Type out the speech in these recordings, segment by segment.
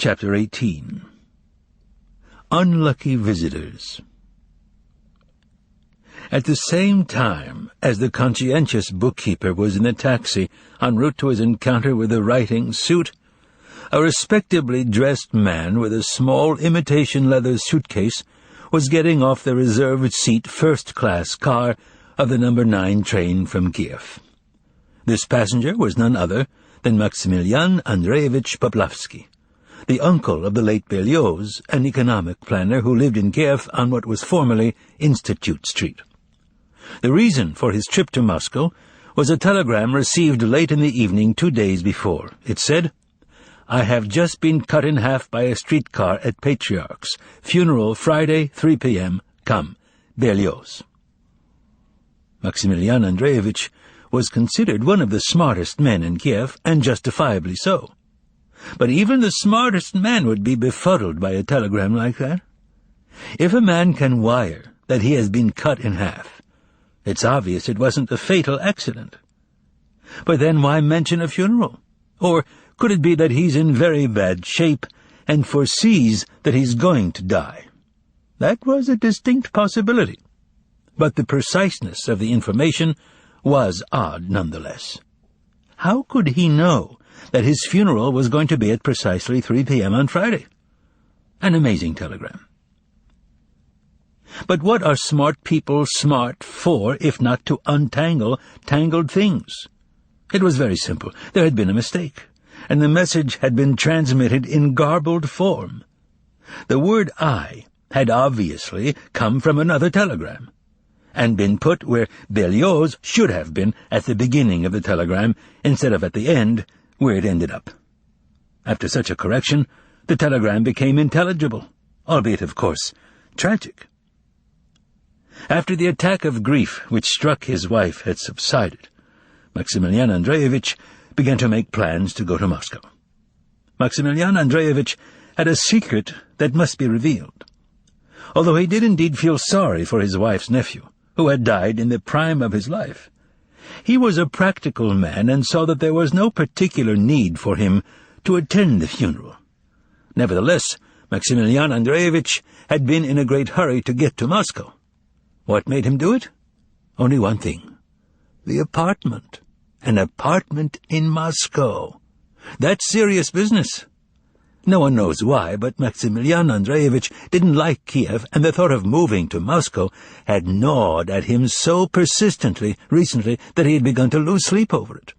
Chapter 18. Unlucky Visitors. At the same time as the conscientious bookkeeper was in the taxi en route to his encounter with the writing suit, a respectably dressed man with a small imitation leather suitcase was getting off the reserved seat first-class car of the number 9 train from Kiev. This passenger was none other than Maximilian Andreevich Poplavsky, the uncle of the late Berlioz, an economic planner who lived in Kiev on what was formerly Institute Street. The reason for his trip to Moscow was a telegram received late in the evening 2 days before. It said, "I have just been cut in half by a streetcar at Patriarch's. Funeral Friday, 3 p.m. Come, Berlioz." Maximilian Andreevich was considered one of the smartest men in Kiev, and justifiably so. But even the smartest man would be befuddled by a telegram like that. If a man can wire that he has been cut in half, it's obvious it wasn't a fatal accident. But then why mention a funeral? Or could it be that he's in very bad shape and foresees that he's going to die? That was a distinct possibility. But the preciseness of the information was odd nonetheless. How could he know that his funeral was going to be at precisely 3 p.m. on Friday? An amazing telegram. But what are smart people smart for if not to untangle tangled things? It was very simple. There had been a mistake, and the message had been transmitted in garbled form. The word "I" had obviously come from another telegram, and been put where Berlioz should have been at the beginning of the telegram, instead of at the end, where it ended up. After such a correction, the telegram became intelligible, albeit, of course, tragic. After the attack of grief which struck his wife had subsided, Maximilian Andreevich began to make plans to go to Moscow. Maximilian Andreevich had a secret that must be revealed. Although he did indeed feel sorry for his wife's nephew, who had died in the prime of his life, he was a practical man and saw that there was no particular need for him to attend the funeral. Nevertheless, Maximilian Andreevich had been in a great hurry to get to Moscow. What made him do it? Only one thing: the apartment. An apartment in Moscow. That's serious business. No one knows why, but Maximilian Andreevich didn't like Kiev, and the thought of moving to Moscow had gnawed at him so persistently recently that he had begun to lose sleep over it.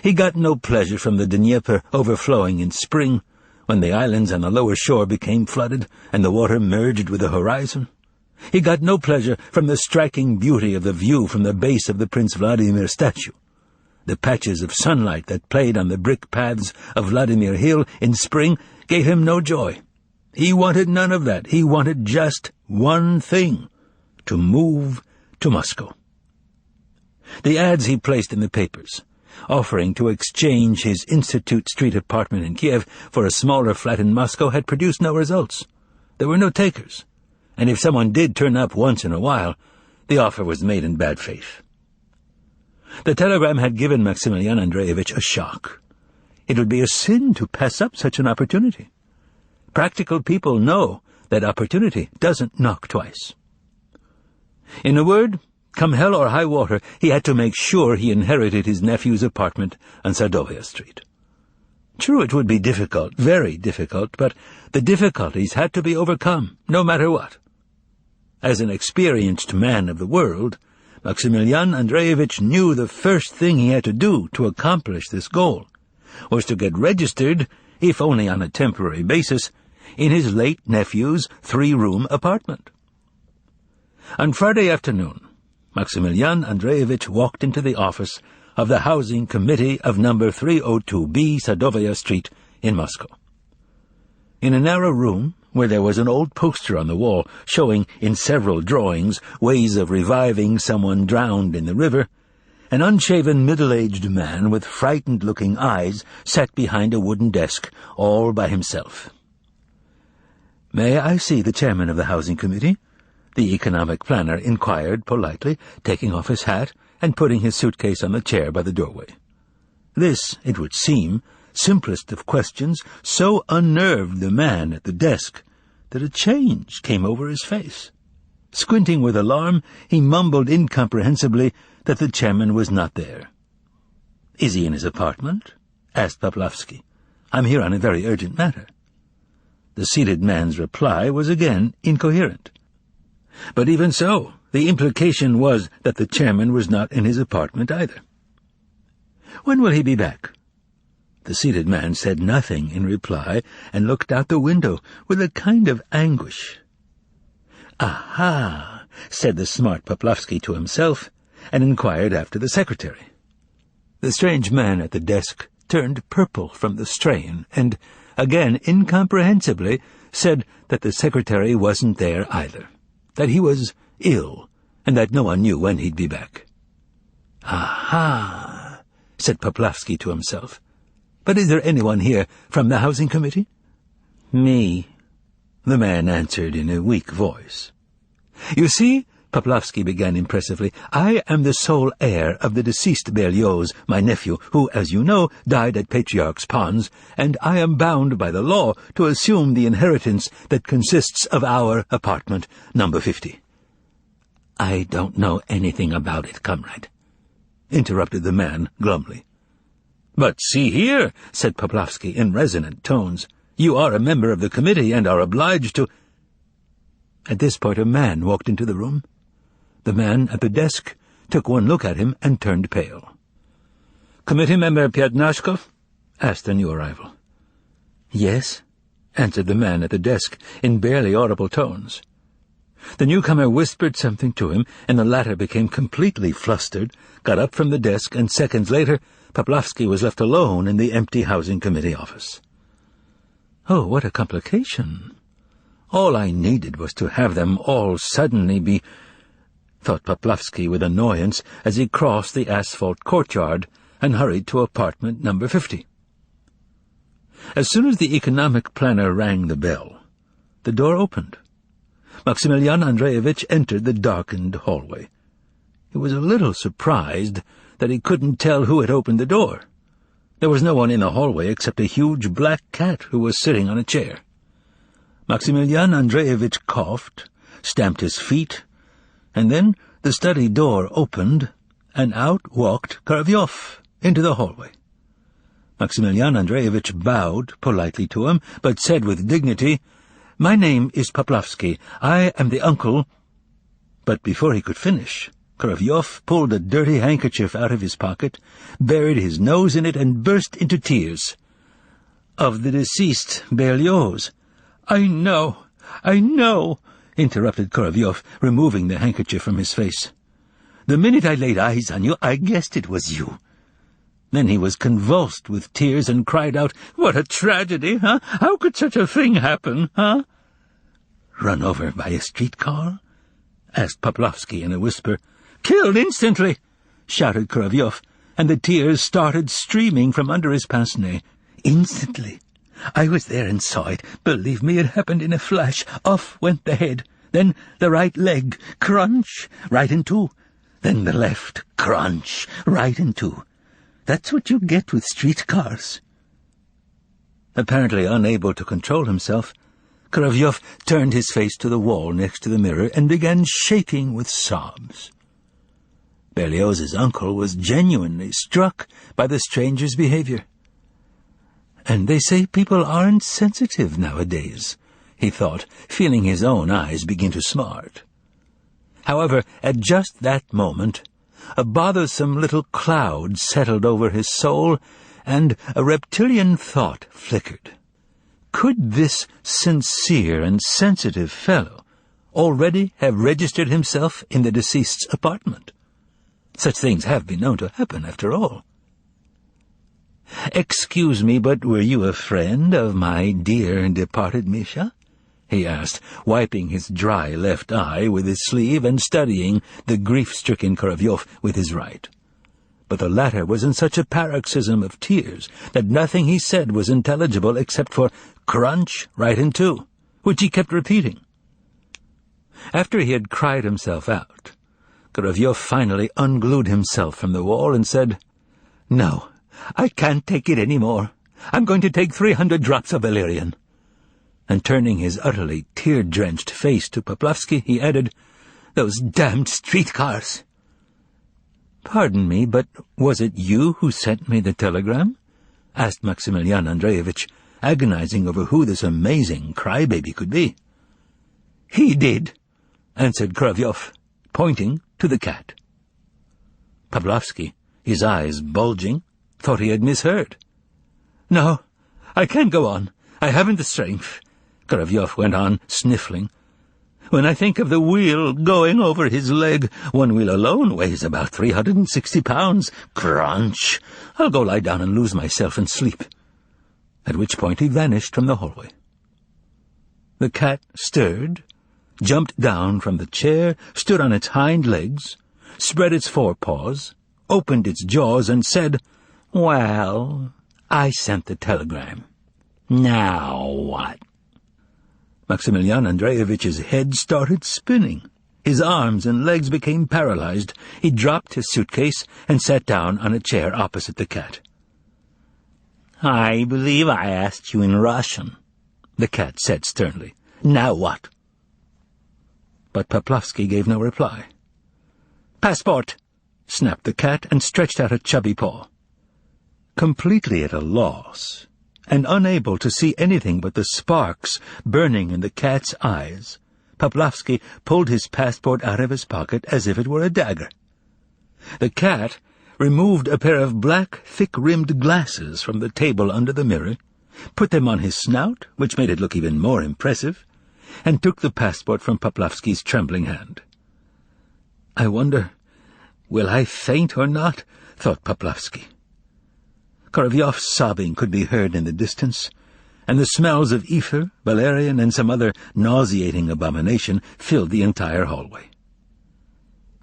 He got no pleasure from the Dnieper overflowing in spring, when the islands on the lower shore became flooded and the water merged with the horizon. He got no pleasure from the striking beauty of the view from the base of the Prince Vladimir statue. The patches of sunlight that played on the brick paths of Vladimir Hill in spring gave him no joy. He wanted none of that. He wanted just one thing: to move to Moscow. The ads he placed in the papers, offering to exchange his Institute Street apartment in Kiev for a smaller flat in Moscow, had produced no results. There were no takers, and if someone did turn up once in a while, the offer was made in bad faith. The telegram had given Maximilian Andreevich a shock. It would be a sin to pass up such an opportunity. Practical people know that opportunity doesn't knock twice. In a word, come hell or high water, he had to make sure he inherited his nephew's apartment on Sadovaya Street. True, it would be difficult, very difficult, but the difficulties had to be overcome, no matter what. As an experienced man of the world, Maximilian Andreevich knew the first thing he had to do to accomplish this goal was to get registered, if only on a temporary basis, in his late nephew's 3-room apartment. On Friday afternoon, Maximilian Andreevich walked into the office of the Housing Committee of number 302B Sadovaya Street in Moscow. In a narrow room, where there was an old poster on the wall showing in several drawings ways of reviving someone drowned in the river, an unshaven middle-aged man with frightened-looking eyes sat behind a wooden desk, all by himself. "May I see the chairman of the Housing Committee?" the economic planner inquired politely, taking off his hat and putting his suitcase on the chair by the doorway. This, it would seem, simplest of questions so unnerved the man at the desk that a change came over his face. Squinting with alarm, he mumbled incomprehensibly that the chairman was not there. "Is he in his apartment?" asked Poplavsky. "I'm here on a very urgent matter." The seated man's reply was again incoherent. But even so, the implication was that the chairman was not in his apartment either. "When will he be back?" The seated man said nothing in reply and looked out the window with a kind of anguish. "Aha!" said the smart Poplavsky to himself, and inquired after the secretary. The strange man at the desk turned purple from the strain and, again incomprehensibly, said that the secretary wasn't there either, that he was ill, and that no one knew when he'd be back. "Aha!" said Poplavsky to himself. "But is there anyone here from the housing committee?" "Me," the man answered in a weak voice. "You see," Poplavsky began impressively, "I am the sole heir of the deceased Berlioz, my nephew, who, as you know, died at Patriarch's Ponds, and I am bound by the law to assume the inheritance that consists of our apartment, number 50. "I don't know anything about it, comrade," interrupted the man glumly. "But see here," said Poplavsky in resonant tones, "you are a member of the committee and are obliged to—" At this point a man walked into the room. The man at the desk took one look at him and turned pale. "Committee member Pyatnashkov?" asked the new arrival. "Yes," answered the man at the desk in barely audible tones. The newcomer whispered something to him, and the latter became completely flustered, got up from the desk, and seconds later Poplavsky was left alone in the empty housing committee office. Oh, what a complication! All I needed was to have them all suddenly be, thought Poplavsky with annoyance as he crossed the asphalt courtyard and hurried to apartment number 50. As soon as the economic planner rang the bell, the door opened. Maximilian Andreevich entered the darkened hallway. He was a little surprised that he couldn't tell who had opened the door. There was no one in the hallway except a huge black cat who was sitting on a chair. Maximilian Andreevich coughed, stamped his feet, and then the study door opened, and out walked Korovyov into the hallway. Maximilian Andreevich bowed politely to him, but said with dignity, "My name is Poplavsky. I am the uncle—" But before he could finish, Korovyov pulled a dirty handkerchief out of his pocket, buried his nose in it, and burst into tears. "Of the deceased Berlioz." I know, interrupted Korovyov, removing the handkerchief from his face. "The minute I laid eyes on you, I guessed it was you." Then he was convulsed with tears and cried out, "What a tragedy, huh? How could such a thing happen, huh?" "Run over by a streetcar?" asked Poplavsky in a whisper. "Killed instantly!" shouted Korovyov, and the tears started streaming from under his pince-nez. "Instantly? I was there and saw it. Believe me, it happened in a flash. Off went the head. Then the right leg, crunch, right in two. Then the left, crunch, right in two. That's what you get with streetcars." Apparently unable to control himself, Korovyov turned his face to the wall next to the mirror and began shaking with sobs. Berlioz's uncle was genuinely struck by the stranger's behavior. "And they say people aren't sensitive nowadays," he thought, feeling his own eyes begin to smart. However, at just that moment, a bothersome little cloud settled over his soul, and a reptilian thought flickered. Could this sincere and sensitive fellow already have registered himself in the deceased's apartment? Such things have been known to happen, after all. "Excuse me, but were you a friend of my dear departed Misha?" he asked, wiping his dry left eye with his sleeve and studying the grief-stricken Korovyov with his right. But the latter was in such a paroxysm of tears that nothing he said was intelligible except for crunch right in two, which he kept repeating. After he had cried himself out, Korovyov finally unglued himself from the wall and said, "No, I can't take it any more. I'm going to take 300 drops of valerian." And turning his utterly tear-drenched face to Poplavsky, he added, "Those damned streetcars." "Pardon me, but was it you who sent me the telegram?" asked Maximilian Andreevich, agonizing over who this amazing crybaby could be. "He did," answered Korolyov, pointing to the cat. Poplavsky, his eyes bulging, thought he had misheard. "No, I can't go on. I haven't the strength," Korolyov went on, sniffling. "When I think of the wheel going over his leg, one wheel alone weighs about 360 pounds. Crunch! I'll go lie down and lose myself and sleep." At which point he vanished from the hallway. The cat stirred, jumped down from the chair, stood on its hind legs, spread its forepaws, opened its jaws, and said, "Well, I sent the telegram. Now what?" Maximilian Andreevich's head started spinning. His arms and legs became paralyzed. He dropped his suitcase and sat down on a chair opposite the cat. "I believe I asked you in Russian," the cat said sternly. "Now what?" But Poplavsky gave no reply. "Passport!" snapped the cat and stretched out a chubby paw. Completely at a loss, and unable to see anything but the sparks burning in the cat's eyes, Poplavsky pulled his passport out of his pocket as if it were a dagger. The cat removed a pair of black, thick-rimmed glasses from the table under the mirror, put them on his snout, which made it look even more impressive, and took the passport from Poplavsky's trembling hand. "I wonder, will I faint or not?" thought Poplavsky. Korolyov's sobbing could be heard in the distance, and the smells of ether, valerian, and some other nauseating abomination filled the entire hallway.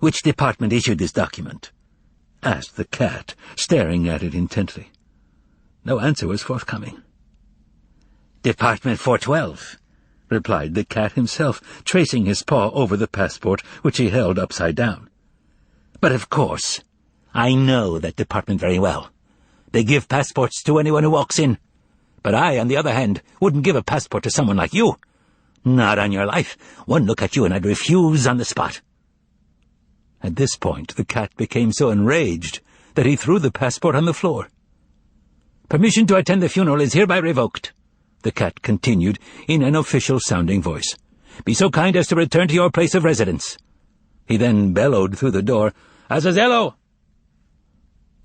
"Which department issued this document?" asked the cat, staring at it intently. No answer was forthcoming. "Department 412, replied the cat himself, tracing his paw over the passport, which he held upside down. "But of course, I know that department very well. They give passports to anyone who walks in. But I, on the other hand, wouldn't give a passport to someone like you. Not on your life. One look at you and I'd refuse on the spot." At this point, the cat became so enraged that he threw the passport on the floor. "Permission to attend the funeral is hereby revoked," the cat continued in an official-sounding voice. "Be so kind as to return to your place of residence." He then bellowed through the door, "Azazello!"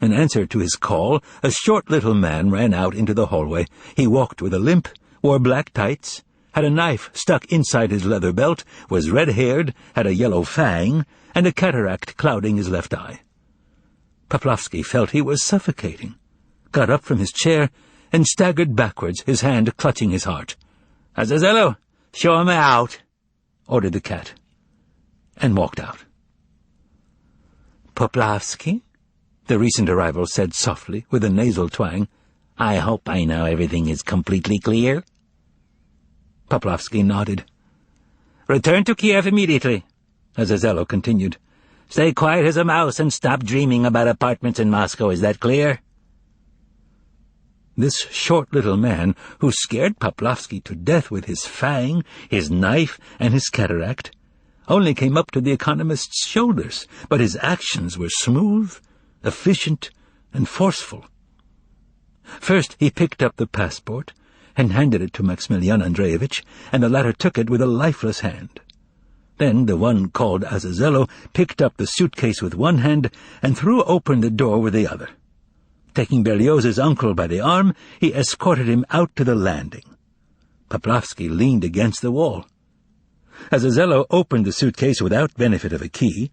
In answer to his call, a short little man ran out into the hallway. He walked with a limp, wore black tights, had a knife stuck inside his leather belt, was red-haired, had a yellow fang, and a cataract clouding his left eye. Poplavsky felt he was suffocating, got up from his chair, and staggered backwards, his hand clutching his heart. "Azazello, show him out," ordered the cat, and walked out. "Poplavsky?" the recent arrival said softly, with a nasal twang. "I hope by now everything is completely clear." Poplavsky nodded. "Return to Kiev immediately," Azazello continued. "Stay quiet as a mouse and stop dreaming about apartments in Moscow. Is that clear?" This short little man, who scared Poplavsky to death with his fang, his knife, and his cataract, only came up to the economist's shoulders, but his actions were smooth, efficient, and forceful. First he picked up the passport and handed it to Maximilian Andreevich, and the latter took it with a lifeless hand. Then the one called Azazello picked up the suitcase with one hand and threw open the door with the other. Taking Berlioz's uncle by the arm, he escorted him out to the landing. Poplavsky leaned against the wall. Azazello opened the suitcase without benefit of a key,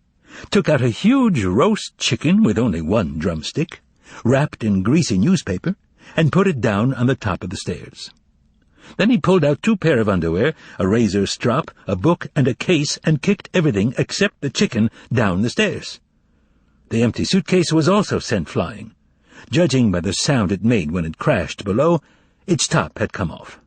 took out a huge roast chicken with only one drumstick, wrapped in greasy newspaper, and put it down on the top of the stairs. Then he pulled out 2 pairs of underwear, a razor strop, a book, and a case, and kicked everything except the chicken down the stairs. The empty suitcase was also sent flying. Judging by the sound it made when it crashed below, its top had come off.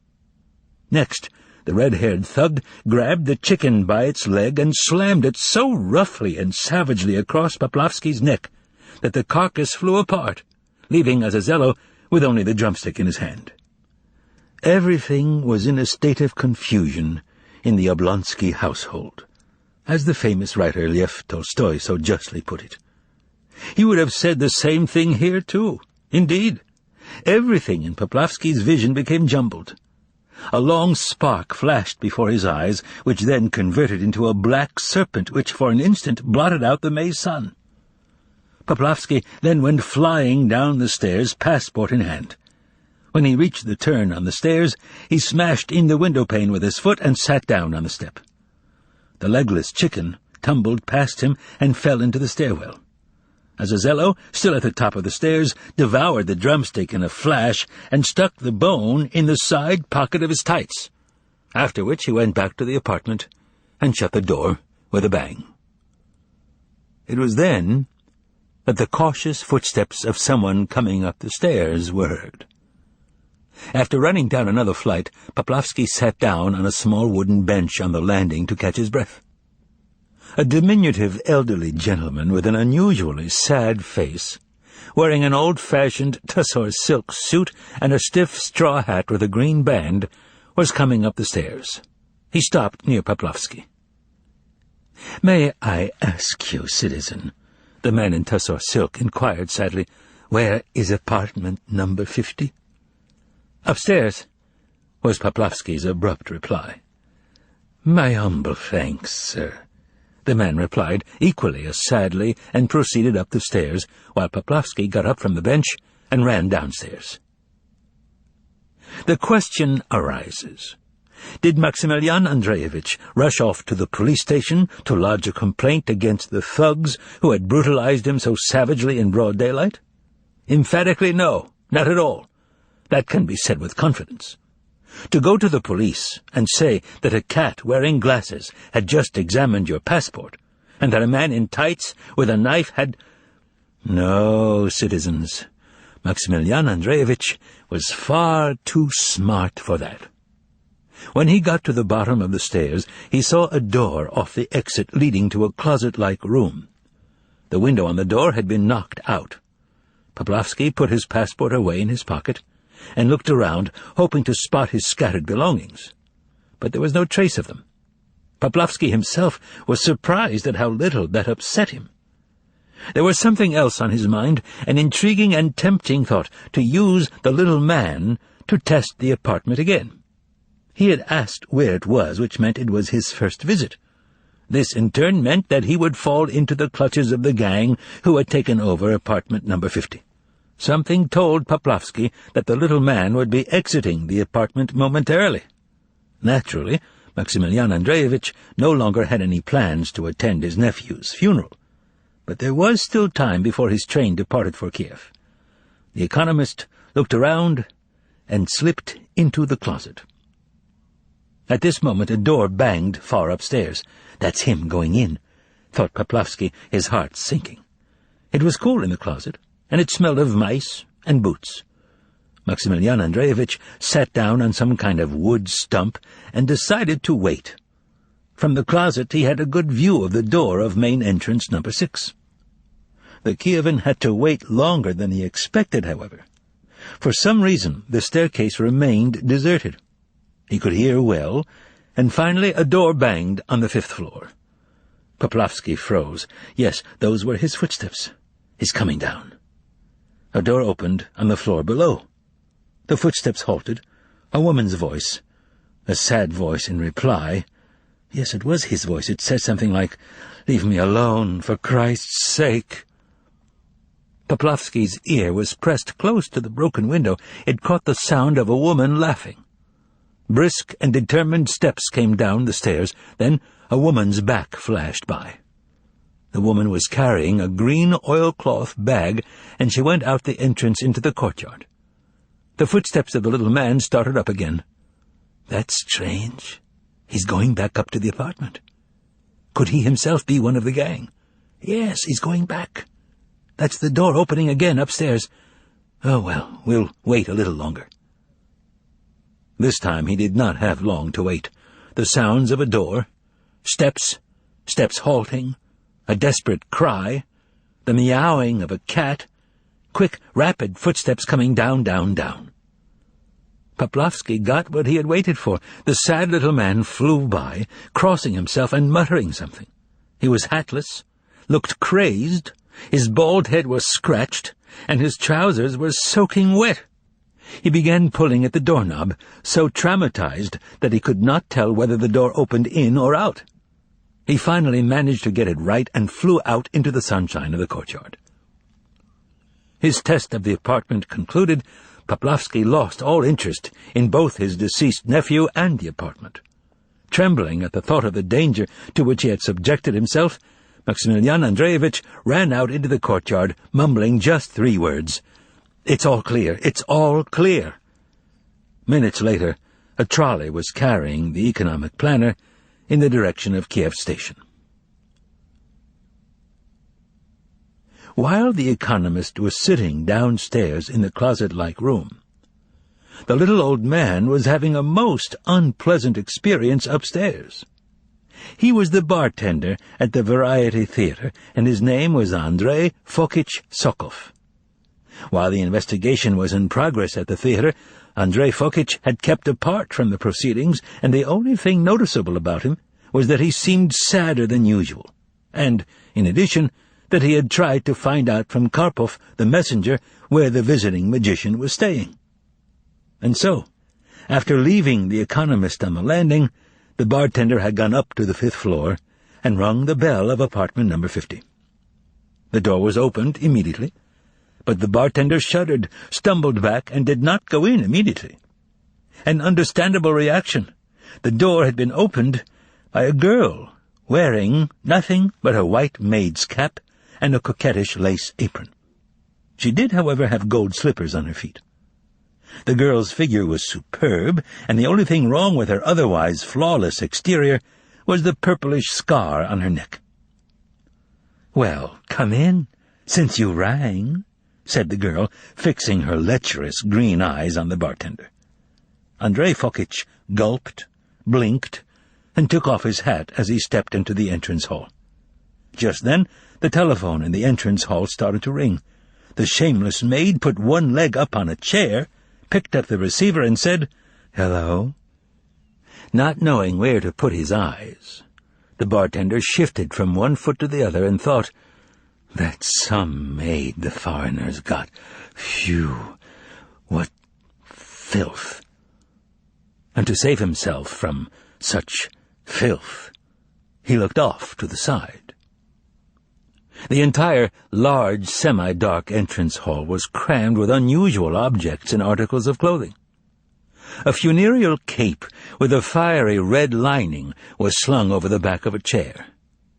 Next, the red-haired thug grabbed the chicken by its leg and slammed it so roughly and savagely across Poplavsky's neck that the carcass flew apart, leaving Azazello with only the drumstick in his hand. Everything was in a state of confusion in the Oblonsky household, as the famous writer Lev Tolstoy so justly put it. He would have said the same thing here, too. Indeed, everything in Poplavsky's vision became jumbled. A long spark flashed before his eyes, which then converted into a black serpent which for an instant blotted out the May sun. Poplavsky then went flying down the stairs, passport in hand. When he reached the turn on the stairs, he smashed in the window-pane with his foot and sat down on the step. The legless chicken tumbled past him and fell into the stairwell. Azazello, still at the top of the stairs, devoured the drumstick in a flash and stuck the bone in the side pocket of his tights, after which he went back to the apartment and shut the door with a bang. It was then that the cautious footsteps of someone coming up the stairs were heard. After running down another flight, Poplavsky sat down on a small wooden bench on the landing to catch his breath. A diminutive elderly gentleman with an unusually sad face, wearing an old-fashioned tussore silk suit and a stiff straw hat with a green band, was coming up the stairs. He stopped near Poplavsky. "May I ask you, citizen," the man in tussore silk inquired sadly, "where is apartment number 50? "Upstairs," was Poplavsky's abrupt reply. "My humble thanks, sir," the man replied, equally as sadly, and proceeded up the stairs, while Poplavsky got up from the bench and ran downstairs. The question arises: did Maximilian Andreevich rush off to the police station to lodge a complaint against the thugs who had brutalized him so savagely in broad daylight? Emphatically no, not at all. That can be said with confidence. To go to the police and say that a cat wearing glasses had just examined your passport, and that a man in tights with a knife had— No, citizens, Maximilian Andreevich was far too smart for that. When he got to the bottom of the stairs, he saw a door off the exit leading to a closet-like room. The window on the door had been knocked out. Poplavsky put his passport away in his pocket and looked around, hoping to spot his scattered belongings. But there was no trace of them. Poplavsky himself was surprised at how little that upset him. There was something else on his mind, an intriguing and tempting thought to use the little man to test the apartment again. He had asked where it was, which meant it was his first visit. This, in turn, meant that he would fall into the clutches of the gang who had taken over apartment number 50. Something told Poplavsky that the little man would be exiting the apartment momentarily. Naturally, Maximilian Andreevich no longer had any plans to attend his nephew's funeral, but there was still time before his train departed for Kiev. The economist looked around and slipped into the closet. At this moment a door banged far upstairs. "That's him going in," thought Poplavsky, his heart sinking. It was cool in the closet, and it smelled of mice and boots. Maximilian Andreevich sat down on some kind of wood stump and decided to wait. From the closet he had a good view of the door of main entrance number 6. The Kievan had to wait longer than he expected, however. For some reason the staircase remained deserted. He could hear well, and finally a door banged on the 5th floor. Poplavsky froze. Yes, those were his footsteps. He's coming down. A door opened on the floor below. The footsteps halted. A woman's voice, a sad voice in reply. Yes, it was his voice. It said something like, "Leave me alone, for Christ's sake." Poplavsky's ear was pressed close to the broken window. It caught the sound of a woman laughing. Brisk and determined steps came down the stairs. Then a woman's back flashed by. The woman was carrying a green oilcloth bag, and she went out the entrance into the courtyard. The footsteps of the little man started up again. That's strange. He's going back up to the apartment. Could he himself be one of the gang? Yes, he's going back. That's the door opening again upstairs. Oh, well, we'll wait a little longer. This time he did not have long to wait. The sounds of a door, steps halting, a desperate cry, the meowing of a cat, quick, rapid footsteps coming down, down, down. Poplavsky got what he had waited for. The sad little man flew by, crossing himself and muttering something. He was hatless, looked crazed, his bald head was scratched, and his trousers were soaking wet. He began pulling at the doorknob, so traumatized that he could not tell whether the door opened in or out. He finally managed to get it right and flew out into the sunshine of the courtyard. His test of the apartment concluded, Poplavsky lost all interest in both his deceased nephew and the apartment. Trembling at the thought of the danger to which he had subjected himself, Maximilian Andreevich ran out into the courtyard, mumbling just 3 words. "It's all clear, it's all clear." Minutes later, a trolley was carrying the economic planner in the direction of Kiev station. While the economist was sitting downstairs in the closet-like room, the little old man was having a most unpleasant experience upstairs. He was the bartender at the Variety Theatre, and his name was Andrei Fokich Sokov. While the investigation was in progress at the theatre, Andrei Fokich had kept apart from the proceedings, and the only thing noticeable about him was that he seemed sadder than usual, and, in addition, that he had tried to find out from Karpov, the messenger, where the visiting magician was staying. And so, after leaving the economist on the landing, the bartender had gone up to the 5th floor and rung the bell of apartment number 50. The door was opened immediately, but the bartender shuddered, stumbled back, and did not go in immediately. An understandable reaction. The door had been opened by a girl wearing nothing but a white maid's cap and a coquettish lace apron. She did, however, have gold slippers on her feet. The girl's figure was superb, and the only thing wrong with her otherwise flawless exterior was the purplish scar on her neck. "Well, come in, since you rang," said the girl, fixing her lecherous green eyes on the bartender. Andrei Fokich gulped, blinked, and took off his hat as he stepped into the entrance hall. Just then, the telephone in the entrance hall started to ring. The shameless maid put one leg up on a chair, picked up the receiver, and said, "Hello?" Not knowing where to put his eyes, the bartender shifted from one foot to the other and thought, "That's some maid the foreigners got. Phew, what filth!" And to save himself from such filth, he looked off to the side. The entire large, semi-dark entrance hall was crammed with unusual objects and articles of clothing. A funereal cape with a fiery red lining was slung over the back of a chair,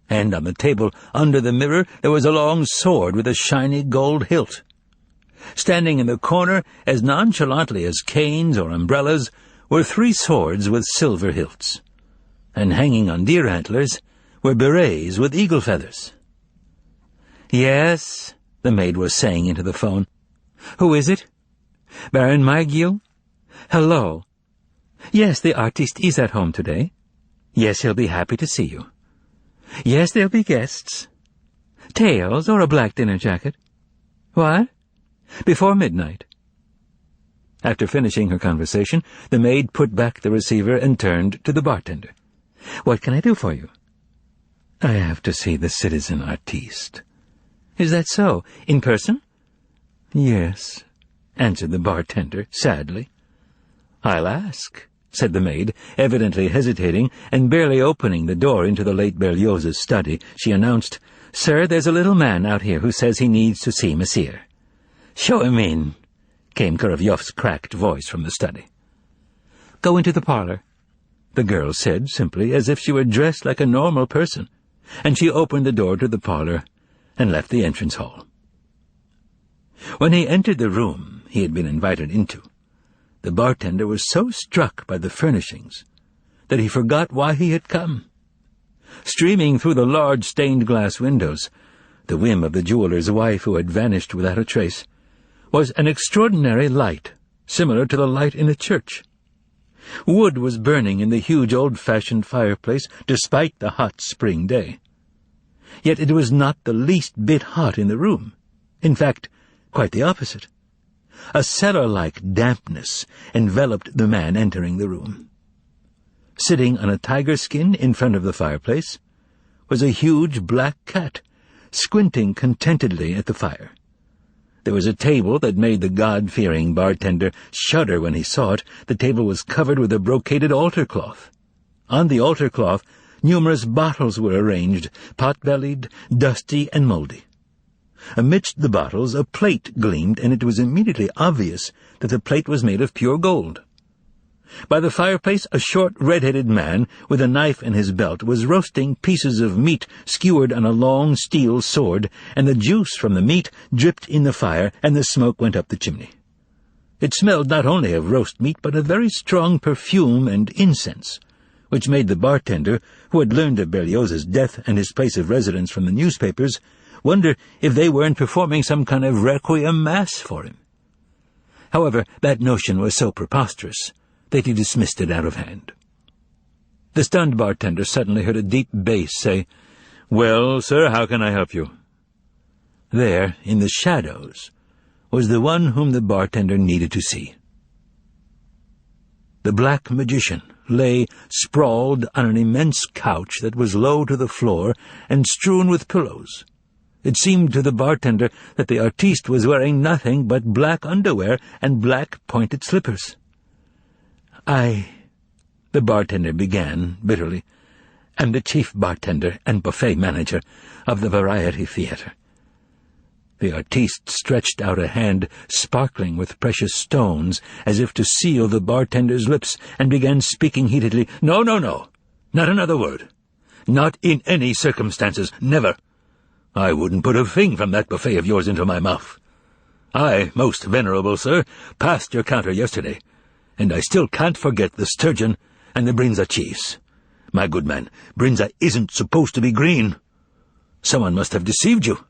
and on the table under the mirror there was a long sword with a shiny gold hilt. Standing in the corner, as nonchalantly as canes or umbrellas, were 3 swords with silver hilts, and hanging on deer antlers were berets with eagle feathers. "Yes," the maid was saying into the phone. "Who is it? Baron Mikhail? Hello. Yes, the artist is at home today. Yes, he'll be happy to see you. Yes, there'll be guests. Tails or a black dinner jacket? What? Before midnight." After finishing her conversation, the maid put back the receiver and turned to the bartender. "What can I do for you?" "I have to see the citizen artiste." "Is that so? In person?" "Yes," answered the bartender sadly. "I'll ask," said the maid, evidently hesitating, and barely opening the door into the late Berlioz's study, she announced, "Sir, there's a little man out here who says he needs to see Monsieur." "Show him in," came Korovyov's cracked voice from the study. "Go into the parlor," the girl said simply, as if she were dressed like a normal person, and she opened the door to the parlor and left the entrance hall. When he entered the room he had been invited into, the bartender was so struck by the furnishings that he forgot why he had come. Streaming through the large stained-glass windows, the whim of the jeweller's wife who had vanished without a trace, was an extraordinary light, similar to the light in a church. Wood was burning in the huge old-fashioned fireplace despite the hot spring day. Yet it was not the least bit hot in the room. In fact, Quite the opposite. A cellar-like dampness enveloped the man entering the room. Sitting on a tiger skin in front of the fireplace was a huge black cat, squinting contentedly at the fire. There was a table that made the God-fearing bartender shudder when he saw it. The table was covered with a brocaded altar cloth. On the altar cloth, numerous bottles were arranged, pot-bellied, dusty, and mouldy. Amidst the bottles, a plate gleamed, and it was immediately obvious that the plate was made of pure gold. By the fireplace, a short, red-headed man with a knife in his belt was roasting pieces of meat skewered on a long steel sword, and the juice from the meat dripped in the fire, and the smoke went up the chimney. It smelled not only of roast meat, but of very strong perfume and incense, which made the bartender, who had learned of Berlioz's death and his place of residence from the newspapers, wonder if they weren't performing some kind of requiem mass for him. However, that notion was so preposterous that he dismissed it out of hand. The stunned bartender suddenly heard a deep bass say, "Well, sir, how can I help you?" There, in the shadows, was the one whom the bartender needed to see. The black magician lay sprawled on an immense couch that was low to the floor and strewn with pillows. It seemed to the bartender that the artiste was wearing nothing but black underwear and black pointed slippers. The bartender began, bitterly, "am the chief bartender and buffet manager of the Variety Theatre." The artiste stretched out a hand sparkling with precious stones as if to seal the bartender's lips, and began speaking heatedly. No, not another word. Not in any circumstances, never. I wouldn't put a thing from that buffet of yours into my mouth. I, most venerable sir, passed your counter yesterday, and I still can't forget the sturgeon and the brinza cheese. My good man, brinza isn't supposed to be green. Someone must have deceived you.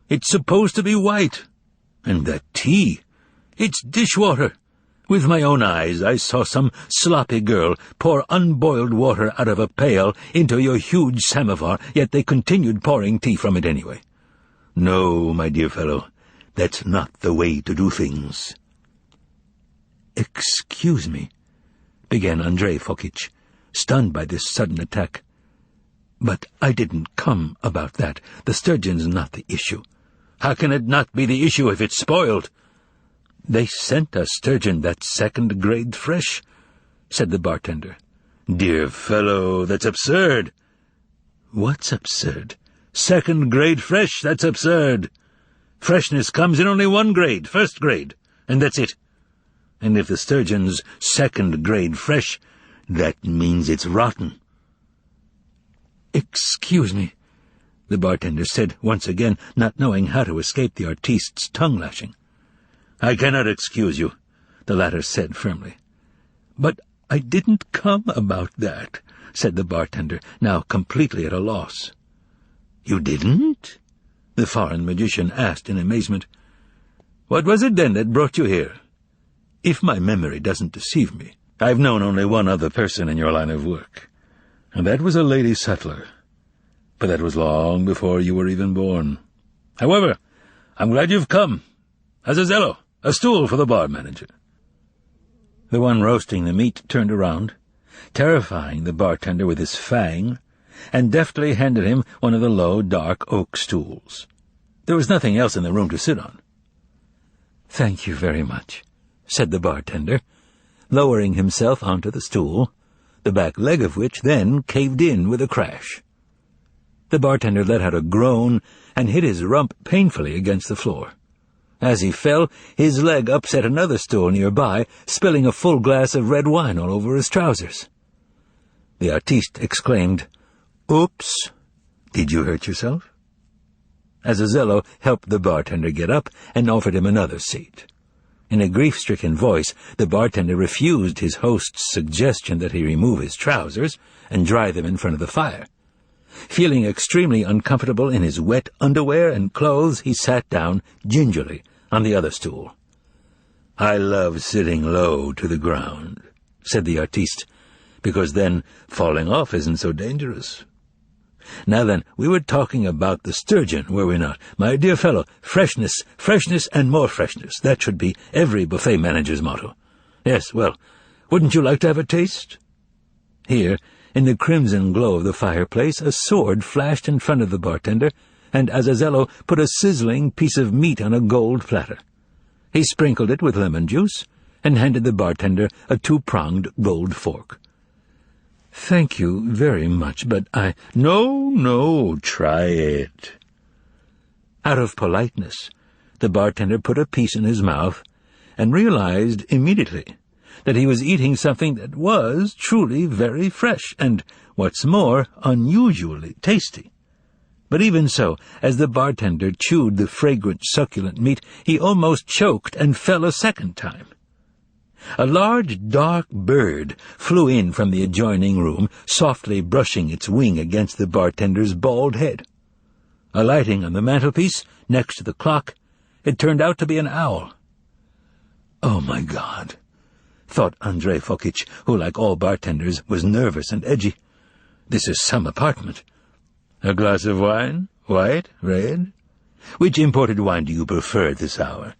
It's supposed to be white. And that tea, it's dishwater. With my own eyes I saw some sloppy girl pour unboiled water out of a pail into your huge samovar, yet they continued pouring tea from it anyway. No, my dear fellow, that's not the way to do things." "Excuse me," began Andrei Fokich, stunned by this sudden attack. "But I didn't come about that. The sturgeon's not the issue." "How can it not be the issue if it's spoiled?" "They sent us sturgeon that's second-grade fresh," said the bartender. "Dear fellow, that's absurd." "What's absurd?" "Second-grade fresh, that's absurd. Freshness comes in only one grade, first grade, and that's it. And if the sturgeon's second-grade fresh, that means it's rotten." "Excuse me," the bartender said once again, not knowing how to escape the artiste's tongue-lashing. "I cannot excuse you," the latter said firmly. "But I didn't come about that," said the bartender, now completely at a loss. "You didn't?" the foreign magician asked in amazement. "What was it then that brought you here?" "If my memory doesn't deceive me, I've known only one other person in your line of work, and that was a lady sutler. But that was long before you were even born. However, I'm glad you've come. Azazello, a stool for the bar manager." The one roasting the meat turned around, terrifying the bartender with his fang, and deftly handed him one of the low, dark oak stools. There was nothing else in the room to sit on. "Thank you very much," said the bartender, lowering himself onto the stool, the back leg of which then caved in with a crash. The bartender let out a groan and hit his rump painfully against the floor. As he fell, his leg upset another stool nearby, spilling a full glass of red wine all over his trousers. The artiste exclaimed, "Oops! Did you hurt yourself?" Azazello helped the bartender get up and offered him another seat. In a grief-stricken voice, the bartender refused his host's suggestion that he remove his trousers and dry them in front of the fire. Feeling extremely uncomfortable in his wet underwear and clothes, he sat down gingerly on the other stool. "I love sitting low to the ground," said the artiste, "because then falling off isn't so dangerous. Now then, we were talking about the sturgeon, were we not? My dear fellow, freshness, freshness, and more freshness. That should be every buffet manager's motto. Yes, well, wouldn't you like to have a taste?" Here, in the crimson glow of the fireplace, a sword flashed in front of the bartender, and Azazello put a sizzling piece of meat on a gold platter. He sprinkled it with lemon juice, and handed the bartender a 2-pronged gold fork. "Thank you very much, but I—" No, try it." Out of politeness, the bartender put a piece in his mouth and realized immediately that he was eating something that was truly very fresh and, what's more, unusually tasty. But even so, as the bartender chewed the fragrant, succulent meat, he almost choked and fell a second time. A large, dark bird flew in from the adjoining room, softly brushing its wing against the bartender's bald head. Alighting on the mantelpiece, next to the clock, it turned out to be an owl. "Oh, my God," thought Andrei Fokich, who, like all bartenders, was nervous and edgy. "This is some apartment. A glass of wine? White? Red? Which imported wine do you prefer at this hour?"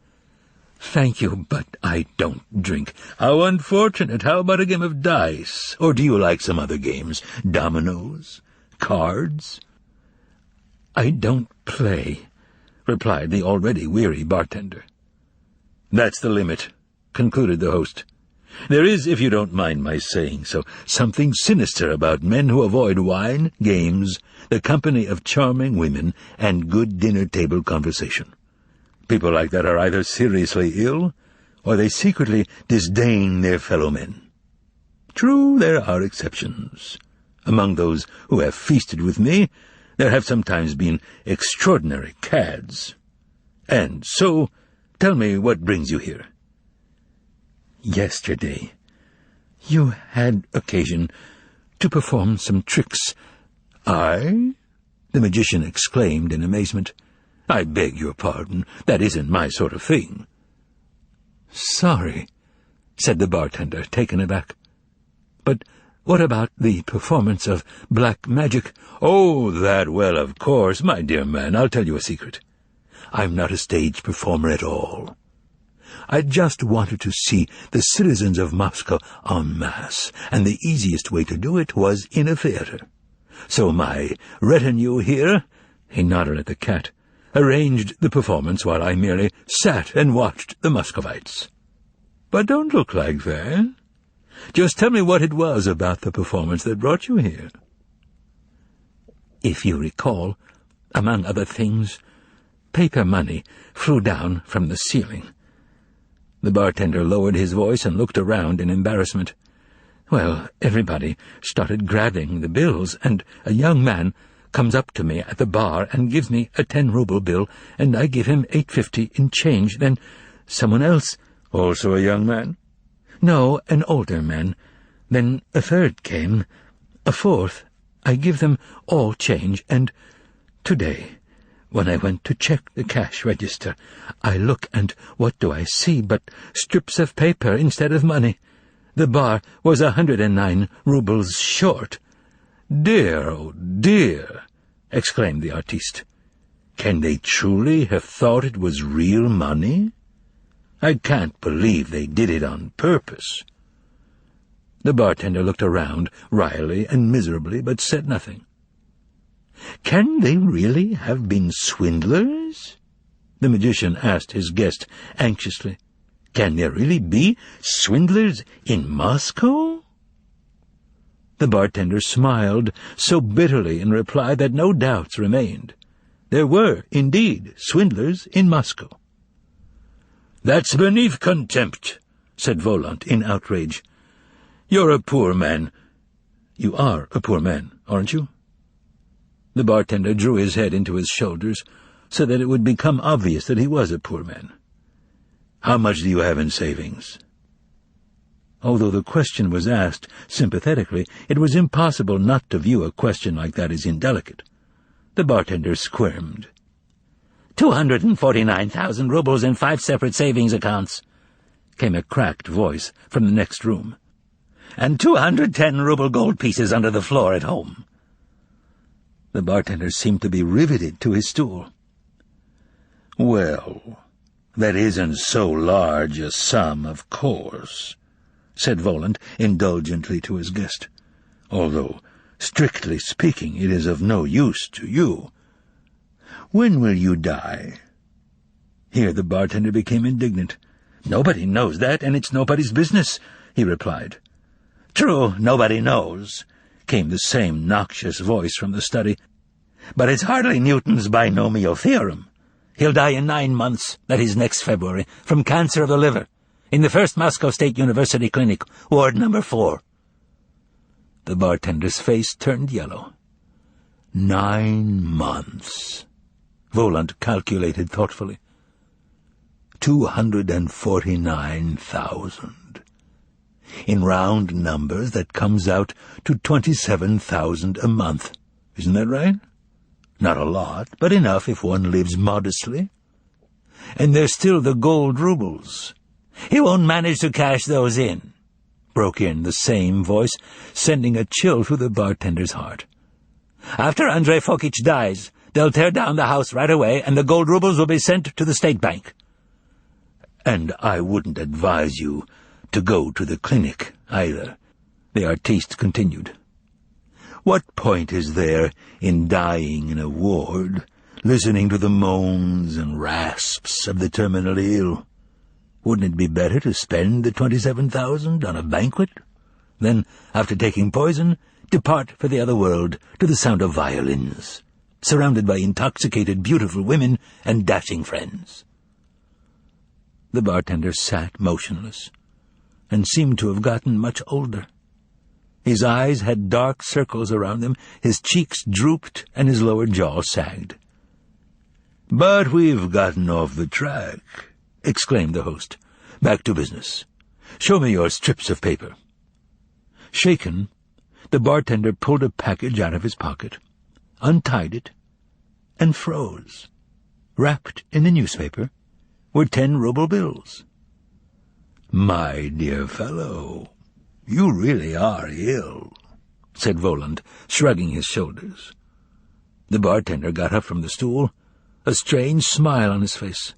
"Thank you, but I don't drink." "How unfortunate. How about a game of dice? Or do you like some other games? Dominoes? Cards?" "I don't play," replied the already weary bartender. "That's the limit," concluded the host. "There is, if you don't mind my saying so, something sinister about men who avoid wine, games, the company of charming women, and good dinner-table conversation. People like that are either seriously ill, or they secretly disdain their fellow men. True, there are exceptions. Among those who have feasted with me, there have sometimes been extraordinary cads. And so, tell me what brings you here." "Yesterday, you had occasion to perform some tricks." "I?" the magician exclaimed in amazement. "I beg your pardon. That isn't my sort of thing." "Sorry," said the bartender, taken aback. "But what about the performance of black magic?" "Oh, that, well, of course. My dear man, I'll tell you a secret. I'm not a stage performer at all. I just wanted to see the citizens of Moscow en masse, and the easiest way to do it was in a theater. So my retinue here," he nodded at the cat, "arranged the performance while I merely sat and watched the Muscovites. But don't look like that. Just tell me what it was about the performance that brought you here." "If you recall, among other things, paper money flew down from the ceiling." The bartender lowered his voice and looked around in embarrassment. "Well, everybody started grabbing the bills, and a young man comes up to me at the bar and gives me a 10-ruble bill, and I give him 8.50 in change. Then someone else—" "Also a young man?" "No, an older man. Then a third came, a fourth. I give them all change, and today, when I went to check the cash register, I look, and what do I see but strips of paper instead of money? The bar was 109 rubles short." "Dear, oh dear!" exclaimed the artiste. "Can they truly have thought it was real money? I can't believe they did it on purpose." The bartender looked around, wryly and miserably, but said nothing. "Can they really have been swindlers?" the magician asked his guest anxiously. "Can there really be swindlers in Moscow?" The bartender smiled so bitterly in reply that no doubts remained. There were, indeed, swindlers in Moscow. "That's beneath contempt," said Volant in outrage. "You're a poor man. You are a poor man, aren't you?" The bartender drew his head into his shoulders so that it would become obvious that he was a poor man. "How much do you have in savings?" Although the question was asked sympathetically, it was impossible not to view a question like that as indelicate. The bartender squirmed. 249,000 rubles in 5 separate savings accounts," came a cracked voice from the next room. "And 210 ruble gold pieces under the floor at home." The bartender seemed to be riveted to his stool. "Well, that isn't so large a sum, of course," said Voland indulgently to his guest, "although, strictly speaking, it is of no use to you. When will you die?" Here the bartender became indignant. "Nobody knows that, and it's nobody's business," he replied. "True, nobody knows," came the same noxious voice from the study, "but it's hardly Newton's binomial theorem. He'll die in 9 months, that is next February, from cancer of the liver, in the First Moscow State University Clinic, Ward number 4. The bartender's face turned yellow. 9 months, Voland calculated thoughtfully. 249,000. In round numbers, that comes out to 27,000 a month. Isn't that right? Not a lot, but enough if one lives modestly. And there's still the gold rubles. He won't manage to cash those in, broke in the same voice, sending a chill through the bartender's heart. After Andrei Fokich dies, they'll tear down the house right away, and the gold rubles will be sent to the state bank. And I wouldn't advise you to go to the clinic, either, the artiste continued. What point is there in dying in a ward, listening to the moans and rasps of the terminally ill? Wouldn't it be better to spend the 27,000 on a banquet? Then, after taking poison, depart for the other world to the sound of violins, surrounded by intoxicated, beautiful women and dashing friends. The bartender sat motionless, and seemed to have gotten much older. His eyes had dark circles around them, his cheeks drooped, and his lower jaw sagged. "But we've gotten off the track," exclaimed the host. "Back to business. Show me your strips of paper." Shaken, the bartender pulled a package out of his pocket, untied it, and froze. Wrapped in the newspaper were 10-ruble bills. "My dear fellow, you really are ill," said Voland, shrugging his shoulders. The bartender got up from the stool, a strange smile on his face.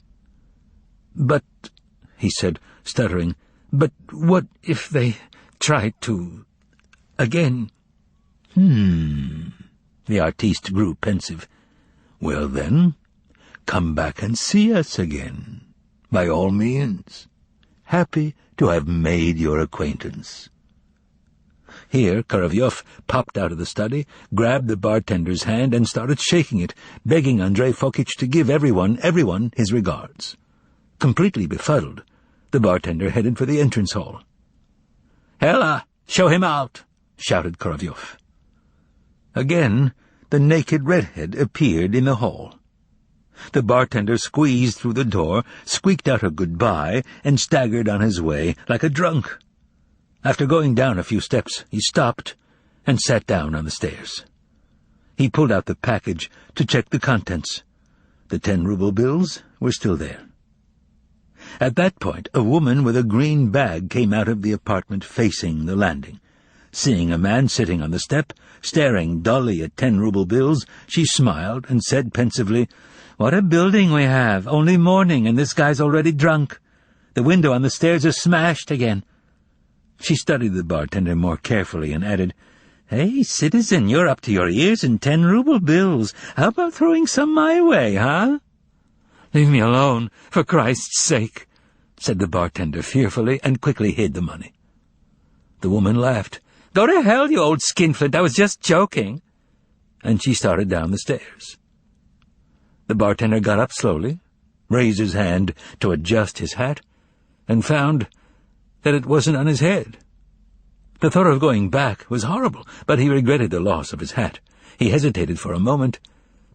"But," he said, stuttering, "but what if they tried to... again?" The artiste grew pensive. "Well, then, come back and see us again, by all means. Happy to have made your acquaintance." Here Korovyov popped out of the study, grabbed the bartender's hand, and started shaking it, begging Andrei Fokich to give everyone his regards. Completely befuddled, the bartender headed for the entrance hall. "Hella, show him out!" shouted Korovyov. Again, the naked redhead appeared in the hall. The bartender squeezed through the door, squeaked out a goodbye, and staggered on his way like a drunk. After going down a few steps, he stopped and sat down on the stairs. He pulled out the package to check the contents. The 10-ruble bills were still there. At that point, a woman with a green bag came out of the apartment facing the landing. Seeing a man sitting on the step, staring dully at 10-ruble bills, she smiled and said pensively, "What a building we have! Only morning, and this guy's already drunk. The window on the stairs is smashed again." She studied the bartender more carefully and added, "Hey, citizen, you're up to your ears in 10-ruble bills. How about throwing some my way, huh?" "Leave me alone, for Christ's sake," said the bartender fearfully, and quickly hid the money. The woman laughed. "Go to hell, you old skinflint, I was just joking." And she started down the stairs. The bartender got up slowly, raised his hand to adjust his hat, and found that it wasn't on his head. The thought of going back was horrible, but he regretted the loss of his hat. He hesitated for a moment,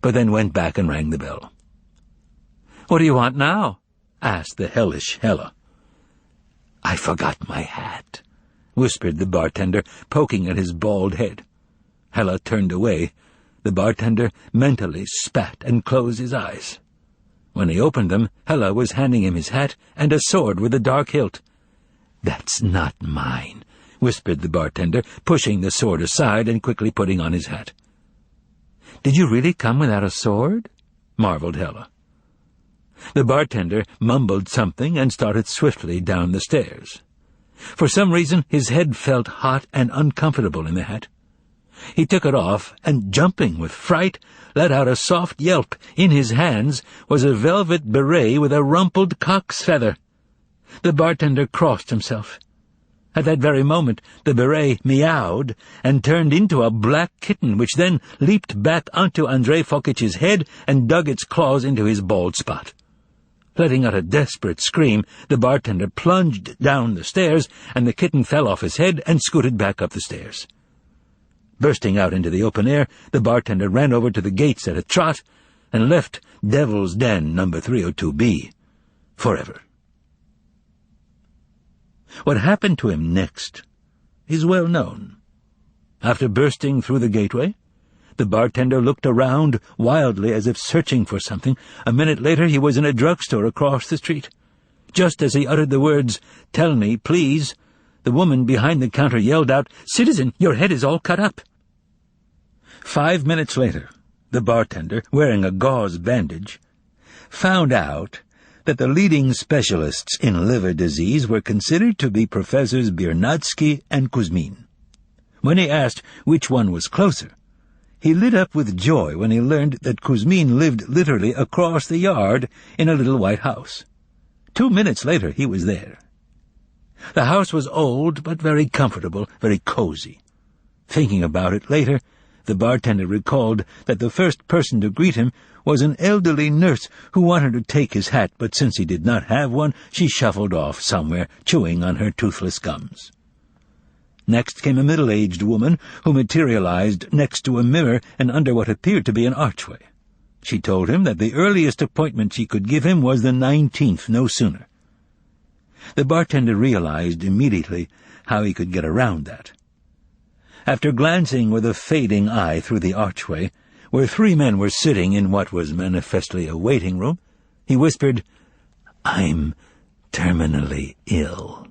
but then went back and rang the bell. "What do you want now?" asked the hellish Hella. "I forgot my hat," whispered the bartender, poking at his bald head. Hella turned away. The bartender mentally spat and closed his eyes. When he opened them, Hella was handing him his hat and a sword with a dark hilt. "That's not mine," whispered the bartender, pushing the sword aside and quickly putting on his hat. "Did you really come without a sword?" marveled Hella. The bartender mumbled something and started swiftly down the stairs. For some reason, his head felt hot and uncomfortable in the hat. He took it off and, jumping with fright, let out a soft yelp. In his hands was a velvet beret with a rumpled cock's feather. The bartender crossed himself. At that very moment, the beret meowed and turned into a black kitten, which then leaped back onto Andrei Fokitch's head and dug its claws into his bald spot. Letting out a desperate scream, the bartender plunged down the stairs, and the kitten fell off his head and scooted back up the stairs. Bursting out into the open air, the bartender ran over to the gates at a trot and left Devil's Den number 302B forever. What happened to him next is well known. After bursting through the gateway, the bartender looked around wildly as if searching for something. A minute later he was in a drugstore across the street. Just as he uttered the words, "Tell me, please," the woman behind the counter yelled out, "Citizen, your head is all cut up." 5 minutes later, the bartender, wearing a gauze bandage, found out that the leading specialists in liver disease were considered to be Professors Birnadsky and Kuzmin. When he asked which one was closer, he lit up with joy when he learned that Kuzmin lived literally across the yard in a little white house. 2 minutes later, he was there. The house was old, but very comfortable, very cozy. Thinking about it later, the bartender recalled that the first person to greet him was an elderly nurse who wanted to take his hat, but since he did not have one, she shuffled off somewhere, chewing on her toothless gums. Next came a middle-aged woman who materialized next to a mirror and under what appeared to be an archway. She told him that the earliest appointment she could give him was the 19th, no sooner. The bartender realized immediately how he could get around that. After glancing with a fading eye through the archway, where 3 men were sitting in what was manifestly a waiting room, he whispered, "I'm terminally ill."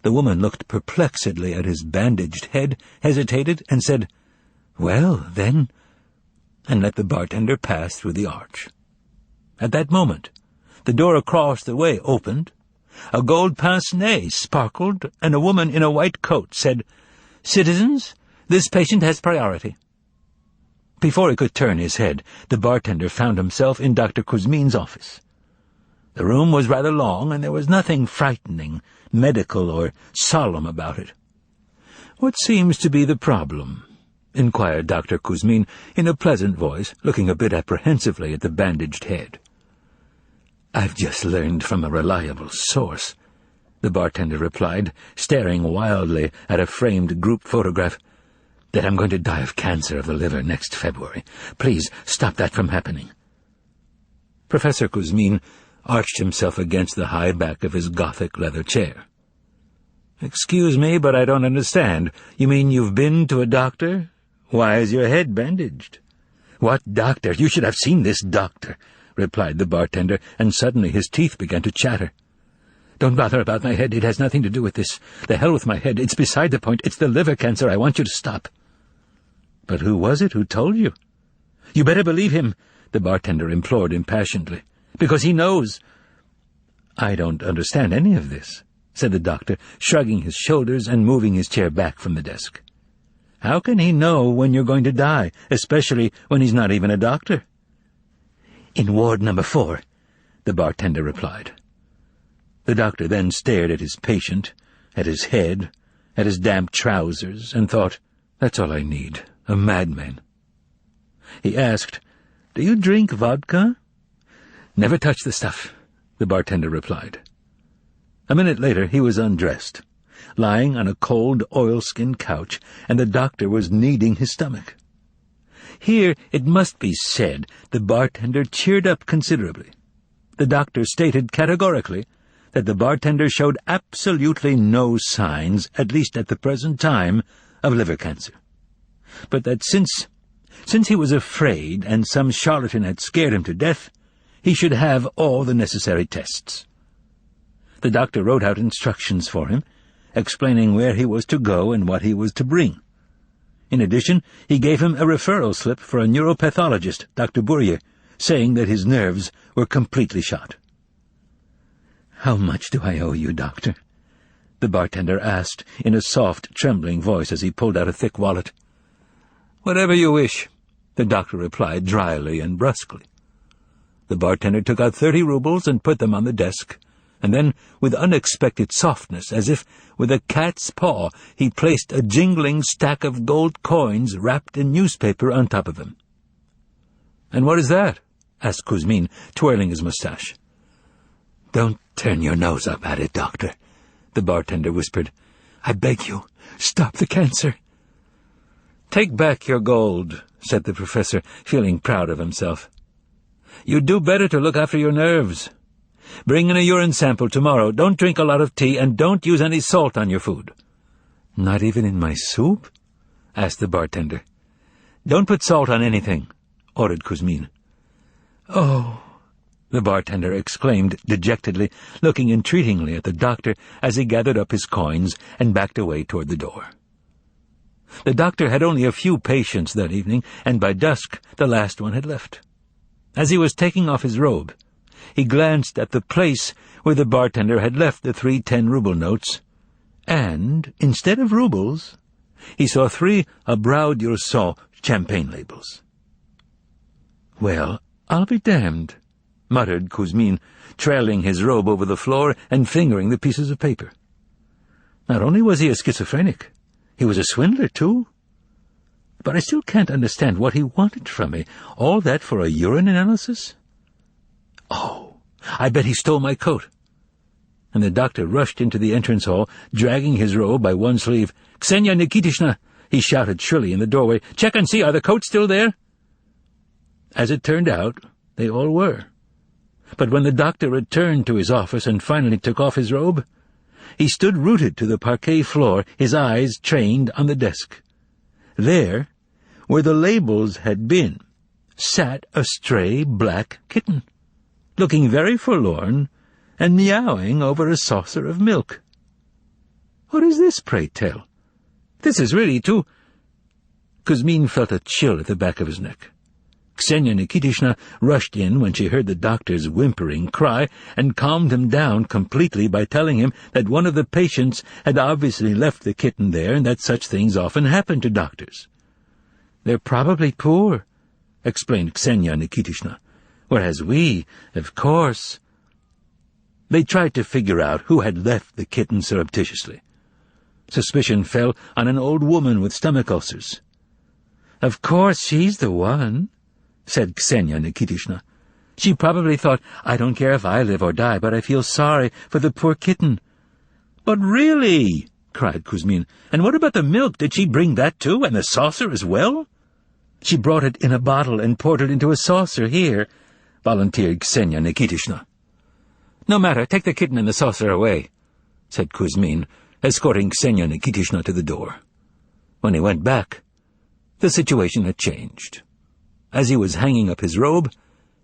The woman looked perplexedly at his bandaged head, hesitated, and said, "Well, then," and let the bartender pass through the arch. At that moment, the door across the way opened, a gold pince-nez sparkled, and a woman in a white coat said, "Citizens, this patient has priority." Before he could turn his head, the bartender found himself in Dr. Kuzmin's office. The room was rather long, and there was nothing frightening, medical, or solemn about it. "What seems to be the problem?" inquired Dr. Kuzmin in a pleasant voice, looking a bit apprehensively at the bandaged head. "I've just learned from a reliable source," the bartender replied, staring wildly at a framed group photograph, "that I'm going to die of cancer of the liver next February. Please stop that from happening." Professor Kuzmin arched himself against the high back of his Gothic leather chair. "Excuse me, but I don't understand. You mean you've been to a doctor? Why is your head bandaged?" "What doctor? You should have seen this doctor," replied the bartender, and suddenly his teeth began to chatter. "Don't bother about my head. It has nothing to do with this. The hell with my head. It's beside the point. It's the liver cancer. I want you to stop." "But who was it who told you?" "You better believe him," the bartender implored impassionately, "because he knows." "I don't understand any of this," said the doctor, shrugging his shoulders and moving his chair back from the desk. "How can he know when you're going to die, especially when he's not even a doctor?" "In ward number 4, the bartender replied. The doctor then stared at his patient, at his head, at his damp trousers, and thought, "That's all I need, a madman." He asked, "Do you drink vodka?" "Never touch the stuff," the bartender replied. A minute later he was undressed, lying on a cold oilskin couch, and the doctor was kneading his stomach. Here, it must be said, the bartender cheered up considerably. The doctor stated categorically that the bartender showed absolutely no signs, at least at the present time, of liver cancer, but that since he was afraid and some charlatan had scared him to death, he should have all the necessary tests. The doctor wrote out instructions for him, explaining where he was to go and what he was to bring. In addition, he gave him a referral slip for a neuropathologist, Dr. Burje, saying that his nerves were completely shot. "How much do I owe you, doctor?" the bartender asked in a soft, trembling voice as he pulled out a thick wallet. "Whatever you wish," the doctor replied dryly and brusquely. The bartender took out 30 rubles and put them on the desk, and then, with unexpected softness, as if with a cat's paw, he placed a jingling stack of gold coins wrapped in newspaper on top of them. "And what is that?" asked Kuzmin, twirling his moustache. "Don't turn your nose up at it, doctor," the bartender whispered. "I beg you, stop the cancer." "Take back your gold," said the professor, feeling proud of himself. "You'd do better to look after your nerves. Bring in a urine sample tomorrow. Don't drink a lot of tea, and don't use any salt on your food." "Not even in my soup?" asked the bartender. "Don't put salt on anything," ordered Kuzmin. "Oh," the bartender exclaimed dejectedly, looking entreatingly at the doctor as he gathered up his coins and backed away toward the door. The doctor had only a few patients that evening, and by dusk the last one had left. As he was taking off his robe, he glanced at the place where the bartender had left the 3 10-ruble notes, and, instead of rubles, he saw 3 Abbrau d'Urson champagne labels. "Well, I'll be damned," muttered Kuzmin, trailing his robe over the floor and fingering the pieces of paper. Not only was he a schizophrenic, he was a swindler, too. But I still can't understand what he wanted from me. All that for a urine analysis? Oh, I bet he stole my coat. And the doctor rushed into the entrance hall, dragging his robe by one sleeve. "Ksenia Nikitishna!" he shouted shrilly in the doorway. "Check and see, are the coats still there?" As it turned out, they all were. But when the doctor returned to his office and finally took off his robe, he stood rooted to the parquet floor, his eyes trained on the desk. There, where the labels had been, sat a stray black kitten, looking very forlorn and meowing over a saucer of milk. "What is this, pray tell? This is really too—" Kuzmin felt a chill at the back of his neck. Ksenia Nikitishna rushed in when she heard the doctor's whimpering cry and calmed him down completely by telling him that one of the patients had obviously left the kitten there and that such things often happen to doctors. "They're probably poor," explained Ksenia Nikitishna, "whereas we, of course—" They tried to figure out who had left the kitten surreptitiously. Suspicion fell on an old woman with stomach ulcers. "Of course she's the one," said Ksenia Nikitishna. "She probably thought, I don't care if I live or die, but I feel sorry for the poor kitten." "But really," cried Kuzmin, "and what about the milk? Did she bring that too, and the saucer as well?" "She brought it in a bottle and poured it into a saucer here," volunteered Ksenia Nikitishna. "No matter, take the kitten and the saucer away," said Kuzmin, escorting Ksenia Nikitishna to the door. When he went back, the situation had changed. As he was hanging up his robe,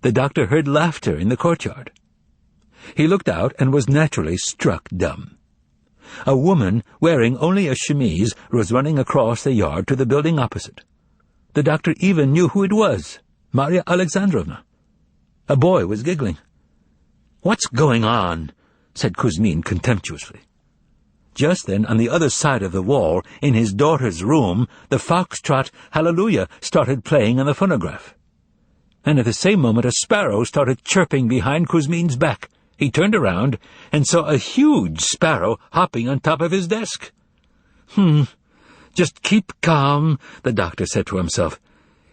the doctor heard laughter in the courtyard. He looked out and was naturally struck dumb. A woman, wearing only a chemise, was running across the yard to the building opposite. The doctor even knew who it was, Maria Alexandrovna. A boy was giggling. "What's going on?" said Kuzmin contemptuously. Just then, on the other side of the wall, in his daughter's room, the foxtrot Hallelujah started playing on the phonograph. And at the same moment a sparrow started chirping behind Kuzmin's back. He turned around and saw a huge sparrow hopping on top of his desk. Just keep calm," the doctor said to himself.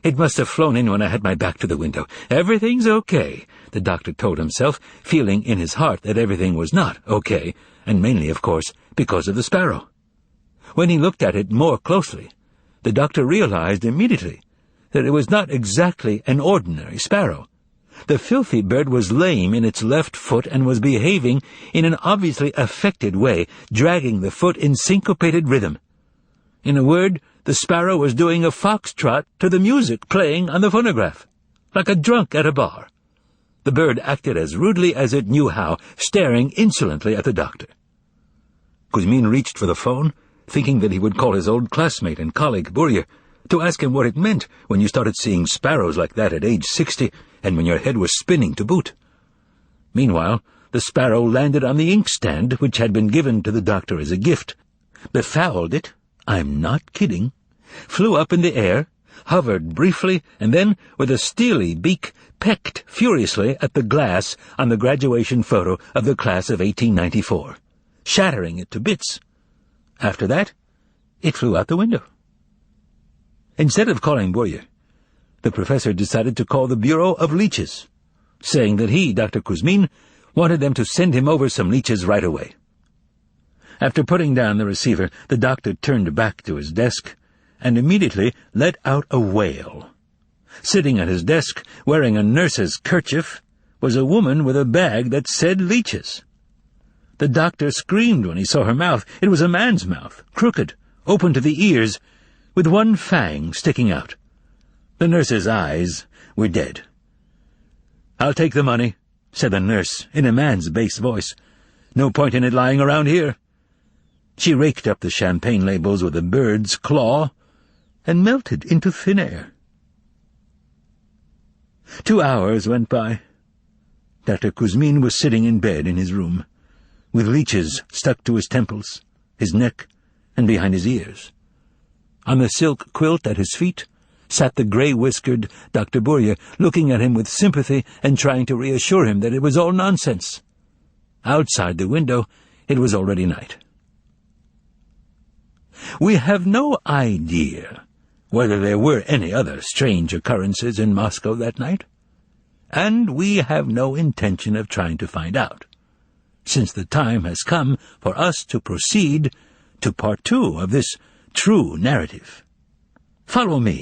"It must have flown in when I had my back to the window. Everything's okay," the doctor told himself, feeling in his heart that everything was not okay, and mainly, of course, because of the sparrow. When he looked at it more closely, the doctor realized immediately that it was not exactly an ordinary sparrow. The filthy bird was lame in its left foot and was behaving in an obviously affected way, dragging the foot in syncopated rhythm. In a word, the sparrow was doing a foxtrot to the music playing on the phonograph, like a drunk at a bar. The bird acted as rudely as it knew how, staring insolently at the doctor. Kuzmin reached for the phone, thinking that he would call his old classmate and colleague, Burje, to ask him what it meant when you started seeing sparrows like that at age 60, and when your head was spinning to boot. Meanwhile, the sparrow landed on the inkstand which had been given to the doctor as a gift, befouled it, I'm not kidding, flew up in the air, hovered briefly, and then, with a steely beak, pecked furiously at the glass on the graduation photo of the class of 1894, shattering it to bits. After that, it flew out the window. Instead of calling Boyer, the professor decided to call the Bureau of Leeches, saying that he, Dr. Kuzmin, wanted them to send him over some leeches right away. After putting down the receiver, the doctor turned back to his desk and immediately let out a wail. Sitting at his desk, wearing a nurse's kerchief, was a woman with a bag that said leeches. The doctor screamed when he saw her mouth. It was a man's mouth, crooked, open to the ears, with one fang sticking out. The nurse's eyes were dead. "I'll take the money," said the nurse in a man's bass voice. "No point in it lying around here." She raked up the champagne labels with a bird's claw and melted into thin air. 2 hours went by. Dr. Kuzmin was sitting in bed in his room, with leeches stuck to his temples, his neck, and behind his ears. On the silk quilt at his feet sat the grey-whiskered Dr. Boyer, looking at him with sympathy and trying to reassure him that it was all nonsense. Outside the window, it was already night. We have no idea whether there were any other strange occurrences in Moscow that night, and we have no intention of trying to find out, since the time has come for us to proceed to part 2 of this true narrative. Follow me